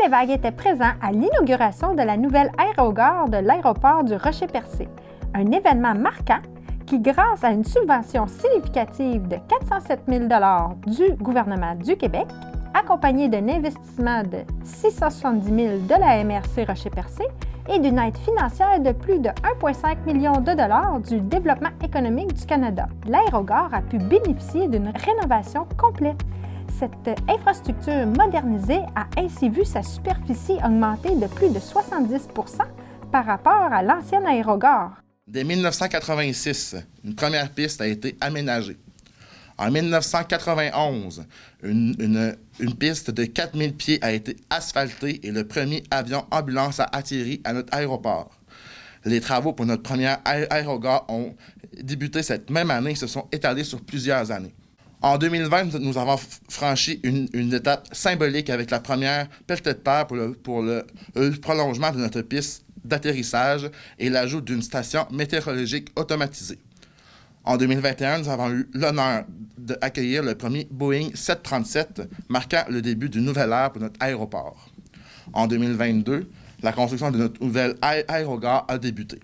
Lévesque était présent à l'inauguration de la nouvelle aérogare de l'aéroport du Rocher-Percé, un événement marquant qui, grâce à une subvention significative de 407 000 $ du gouvernement du Québec, accompagné d'un investissement de 670 000 $ de la MRC Rocher-Percé et d'une aide financière de plus de 1,5 million de dollars du Développement économique du Canada, l'aérogare a pu bénéficier d'une rénovation complète. Cette infrastructure modernisée a ainsi vu sa superficie augmenter de plus de 70 % par rapport à l'ancienne aérogare. Dès 1986, une première piste a été aménagée. En 1991, une piste de 4000 pieds a été asphaltée et le premier avion ambulance a atterri à notre aéroport. Les travaux pour notre première aérogare ont débuté cette même année et se sont étalés sur plusieurs années. En 2020, nous avons franchi une étape symbolique avec la première pelletée de terre pour le prolongement de notre piste d'atterrissage et l'ajout d'une station météorologique automatisée. En 2021, nous avons eu l'honneur d'accueillir le premier Boeing 737, marquant le début d'une nouvelle ère pour notre aéroport. En 2022, la construction de notre nouvelle aérogare a débuté.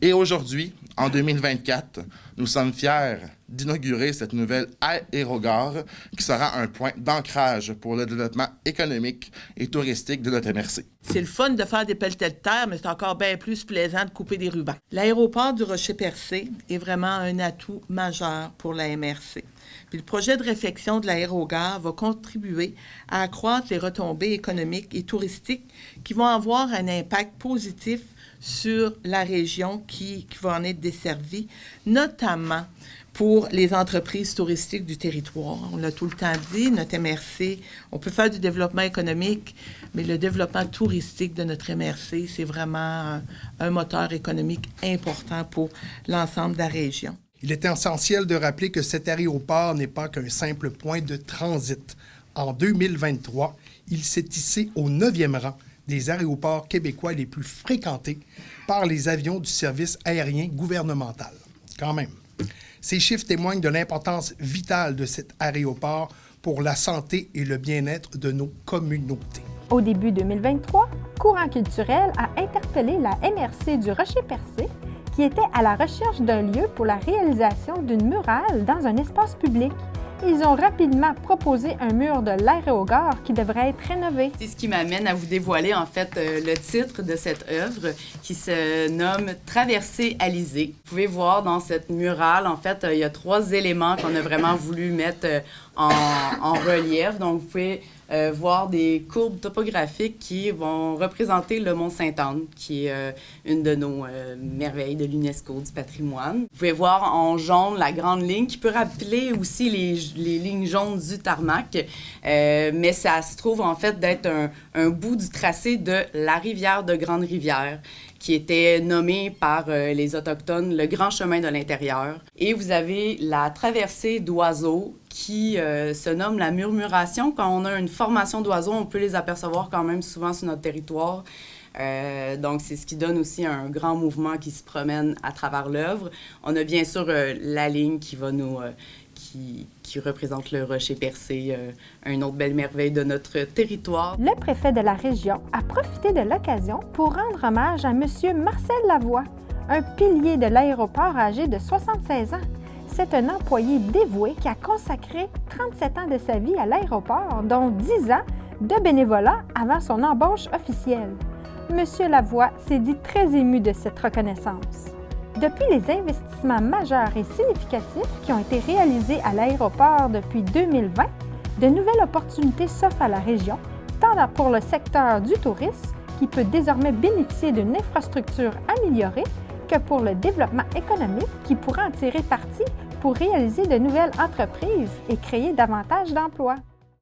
Et aujourd'hui, en 2024, nous sommes fiers d'inaugurer cette nouvelle aérogare qui sera un point d'ancrage pour le développement économique et touristique de notre MRC. C'est le fun de faire des pelletées de terre, mais c'est encore bien plus plaisant de couper des rubans. L'aéroport du Rocher-Percé est vraiment un atout majeur pour la MRC. Puis le projet de réfection de l'aérogare va contribuer à accroître les retombées économiques et touristiques qui vont avoir un impact positif sur la région qui va en être desservie, notamment pour les entreprises touristiques du territoire. On l'a tout le temps dit, notre MRC, on peut faire du développement économique, mais le développement touristique de notre MRC, c'est vraiment un moteur économique important pour l'ensemble de la région. Il est essentiel de rappeler que cet aéroport n'est pas qu'un simple point de transit. En 2023, il s'est hissé au 9e rang des aéroports québécois les plus fréquentés par les avions du service aérien gouvernemental. Quand même. Ces chiffres témoignent de l'importance vitale de cet aéroport pour la santé et le bien-être de nos communautés. Au début 2023, Courant culturel a interpellé la MRC du Rocher-Percé qui était à la recherche d'un lieu pour la réalisation d'une murale dans un espace public. Ils ont rapidement proposé un mur de l'aérogare qui devrait être rénové. C'est ce qui m'amène à vous dévoiler en fait le titre de cette œuvre qui se nomme « Traversée Alizée ». Vous pouvez voir dans cette murale, en fait, il y a 3 éléments qu'on a vraiment voulu mettre en relief. Donc, vous pouvez voir des courbes topographiques qui vont représenter le mont Sainte-Anne, qui est une de nos merveilles de l'UNESCO du patrimoine. Vous pouvez voir en jaune la grande ligne qui peut rappeler aussi les lignes jaunes du tarmac, mais ça se trouve en fait d'être un bout du tracé de la rivière de Grande-Rivière, qui était nommé par les Autochtones le Grand Chemin de l'Intérieur. Et vous avez la traversée d'oiseaux qui se nomme la murmuration. Quand on a une formation d'oiseaux, on peut les apercevoir quand même souvent sur notre territoire. Donc, c'est ce qui donne aussi un grand mouvement qui se promène à travers l'œuvre. On a bien sûr la ligne qui va nous... qui représente le Rocher-Percé, une autre belle merveille de notre territoire. Le préfet de la région a profité de l'occasion pour rendre hommage à M. Marcel Lavoie, un pilier de l'aéroport âgé de 76 ans. C'est un employé dévoué qui a consacré 37 ans de sa vie à l'aéroport, dont 10 ans de bénévolat avant son embauche officielle. M. Lavoie s'est dit très ému de cette reconnaissance. Depuis les investissements majeurs et significatifs qui ont été réalisés à l'aéroport depuis 2020, de nouvelles opportunités s'offrent à la région, tant pour le secteur du tourisme, qui peut désormais bénéficier d'une infrastructure améliorée, que pour le développement économique qui pourra en tirer parti pour réaliser de nouvelles entreprises et créer davantage d'emplois.